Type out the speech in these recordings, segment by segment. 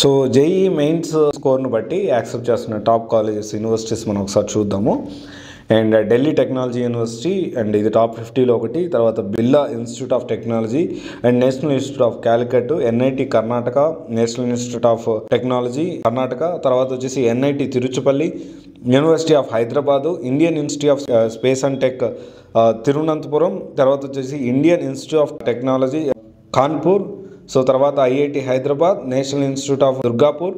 So JEE mains స్కోర్ను బట్టి accept చేస్తున్న టాప్ కాలేజెస్ యూనివర్సిటీస్ మనం ఒకసారి చూద్దాము. And Delhi technology university and ఇది టాప్ 50లో ఒకటి. తర్వాత Birla institute of technology and national institute of Calicut, NIT Karnataka, national institute of technology Karnataka, తర్వాత వచ్చేసి NIT Tiruchirappalli, university of Hyderabad, Indian institute of space and tech Thiruvananthapuram, తర్వాత వచ్చేసి Indian institute of technology Kanpur, so తర్వాత IIT Hyderabad, national institute of Durgapur,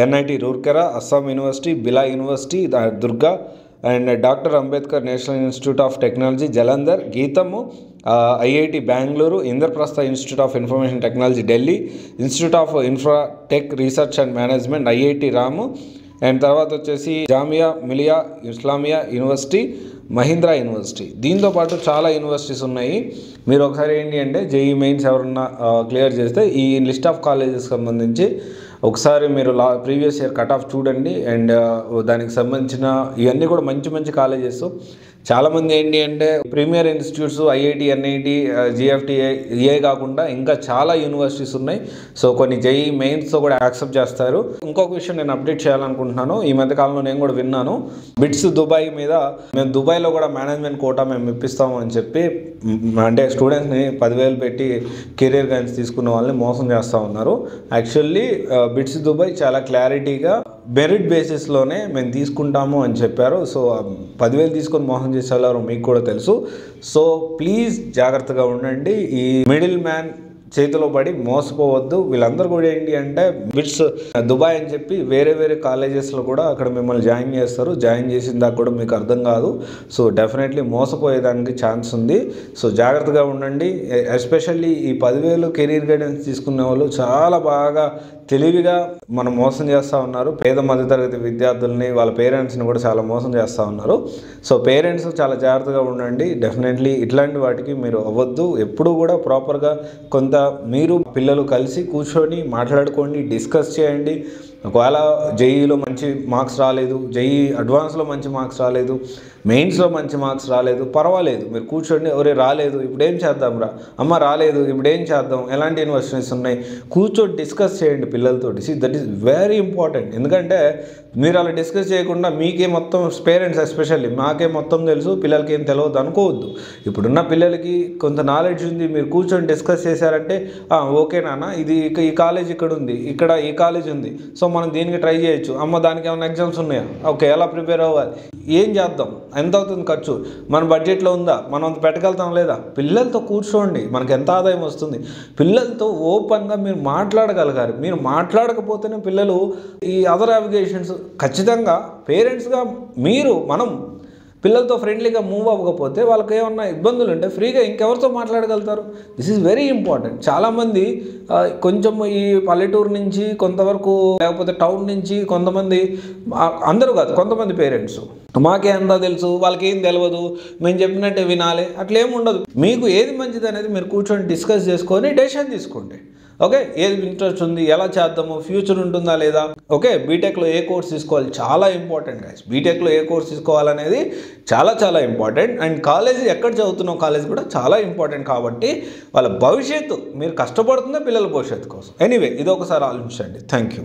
NIT Rourkela, Assam university, బిలా university Durga, and doctor Ambedkar national institute of technology Jalandhar, గీతము, IIT Bengaluru, Indraprastha institute of information technology Delhi, institute of Infratech research and management IIT Ramu, and తర్వాత వచ్చేసి Jamia Millia Islamia university, Mahindra university. దీంతో పాటు చాలా universities ఉన్నాయి. మీరు ఒకసారి ఏంటి అంటే జేఈ మెయిన్స్ ఎవరన్నా క్లియర్ చేస్తే ఈ లిస్ట్ ఆఫ్ కాలేజెస్ సంబంధించి ఒకసారి మీరు ప్రీవియస్ ఇయర్ కట్ ఆఫ్ చూడండి. అండ్ దానికి సంబంధించిన ఇవన్నీ కూడా మంచి మంచి కాలేజెస్. చాలామంది ఏంటి అంటే premier institutes IIT, NIT, GFTI ఇవే కాకుండా ఇంకా చాలా యూనివర్సిటీస్ ఉన్నాయి. సో కొన్ని జేఈ మెయిన్స్తో కూడా యాక్సెప్ట్ చేస్తారు. ఇంకొక విషయం నేను అప్డేట్ చేయాలనుకుంటున్నాను. ఈ మధ్య కాలంలో నేను కూడా విన్నాను, బిట్స్ దుబాయ్ మీద మేము దుబాయ్లో కూడా మేనేజ్మెంట్ కోటా మేము ఇప్పిస్తాము అని చెప్పి, అంటే స్టూడెంట్స్ని 10,000 పెట్టి కెరీర్ గైడెన్స్ తీసుకున్న వాళ్ళని మోసం చేస్తూ ఉన్నారు. యాక్చువల్లీ బిట్స్ దుబాయ్ చాలా క్లారిటీగా మెరిట్ బేసిస్లోనే మేము తీసుకుంటాము అని చెప్పారు. సో 10,000 తీసుకొని మోసం చేసేవారు మీకు కూడా తెలుసు. సో ప్లీజ్ జాగ్రత్తగా ఉండండి. ఈ మిడిల్ మ్యాన్ చేతిలో పడి మోసపోవద్దు. వీళ్ళందరూ కూడా ఏంటి అంటే బిట్స్ దుబాయ్ అని చెప్పి వేరే వేరే కాలేజెస్లో కూడా అక్కడ మిమ్మల్ని జాయిన్ చేస్తారు. జాయిన్ చేసిన దాకా కూడా మీకు అర్థం కాదు. సో డెఫినెట్లీ మోసపోయేదానికి ఛాన్స్ ఉంది. సో జాగ్రత్తగా ఉండండి. ఎస్పెషల్లీ ఈ 10,000 కెరీర్ గైడెన్స్ తీసుకునే వాళ్ళు చాలా బాగా తెలివిగా మనం మోసం చేస్తూ ఉన్నారు. పేద మధ్యతరగతి విద్యార్థుల్ని, వాళ్ళ పేరెంట్స్ని కూడా చాలా మోసం చేస్తూ ఉన్నారు. సో పేరెంట్స్ చాలా జాగ్రత్తగా ఉండండి. డెఫినెట్లీ ఇట్లాంటి వాటికి మీరు అవ్వద్దు. ఎప్పుడూ కూడా ప్రాపర్గా కొంత మీరు పిల్లలు కలిసి కూర్చొని మాట్లాడుకోండి, డిస్కస్ చేయండి. ఒకవేళ జేఈలో మంచి మార్క్స్ రాలేదు, జేఈ అడ్వాన్స్లో మంచి మార్క్స్ రాలేదు, మెయిన్స్లో మంచి మార్క్స్ రాలేదు, పర్వాలేదు. మీరు కూర్చోండి, ఎవరే రాలేదు ఇప్పుడేం చేద్దాం రా, అమ్మ రాలేదు ఇప్పుడేం చేద్దాం, ఎలాంటి యూనివర్సిటీస్ ఉన్నాయి, కూర్చొని డిస్కస్ చేయండి పిల్లలతోటి. That is very important. ఎందుకంటే మీరు అలా డిస్కస్ చేయకుండా మీకే మొత్తం, పేరెంట్స్ ఎస్పెషల్లీ మాకే మొత్తం తెలుసు, పిల్లలకి ఏం తెలియదు అనుకోవద్దు. ఇప్పుడున్న పిల్లలకి కొంత నాలెడ్జ్ ఉంది. మీరు కూర్చొని డిస్కస్ చేశారంటే ఓకే నాన్న ఇది ఈ కాలేజ్ ఇక్కడ ఉంది, ఇక్కడ ఈ కాలేజ్ ఉంది, సో మనం దీనికి ట్రై చేయొచ్చు, అమ్మ దానికి ఏమైనా ఎగ్జామ్స్ ఉన్నాయా, ఓకే ఎలా ప్రిపేర్ అవ్వాలి, ఏం చేద్దాం, ఎంత అవుతుంది ఖర్చు, మన బడ్జెట్లో ఉందా, మనం పెట్టగలుగుతాం లేదా. పిల్లలతో కూర్చోండి, మనకి ఎంత ఆదాయం వస్తుంది, పిల్లలతో ఓపెన్గా మీరు మాట్లాడగలగాలి. మీరు మాట్లాడకపోతేనే పిల్లలు ఈ అదర్ అప్లికేషన్స్ ఖచ్చితంగా పేరెంట్స్గా మనం పిల్లలతో ఫ్రెండ్లీగా మూవ్ అవ్వకపోతే వాళ్ళకి ఏమన్నా ఇబ్బందులు ఉంటే ఫ్రీగా ఇంకెవరితో మాట్లాడగలుగుతారు. This is very important. చాలామంది కొంచెం ఈ పల్లెటూరు నుంచి కొంతవరకు, లేకపోతే టౌన్ నుంచి కొంతమంది, అందరూ కాదు కొంతమంది పేరెంట్స్ మాకే అంతా తెలుసు, వాళ్ళకి ఏం తెలియదు, మేము చెప్పినట్టే వినాలి, అట్లేం ఉండదు. మీకు ఏది మంచిది అనేది మీరు కూర్చొని డిస్కస్ చేసుకొని డెసిషన్ తీసుకోండి. ఓకే, ఏది ఇంట్రెస్ట్ ఉంది, ఎలా చేద్దాము, ఫ్యూచర్ ఉంటుందా లేదా. ఓకే, బీటెక్లో ఏ కోర్స్ తీసుకోవాలి చాలా ఇంపార్టెంట్ గైస్. బీటెక్లో ఏ కోర్స్ తీసుకోవాలనేది చాలా చాలా ఇంపార్టెంట్. అండ్ కాలేజ్ ఎక్కడ చదువుతున్నాం కాలేజ్ కూడా చాలా ఇంపార్టెంట్. కాబట్టి వాళ్ళ భవిష్యత్తు, మీరు కష్టపడుతుందే పిల్లల భవిష్యత్తు కోసం. ఎనీవే ఇది ఒకసారి ఆలోచించండి. Thank you.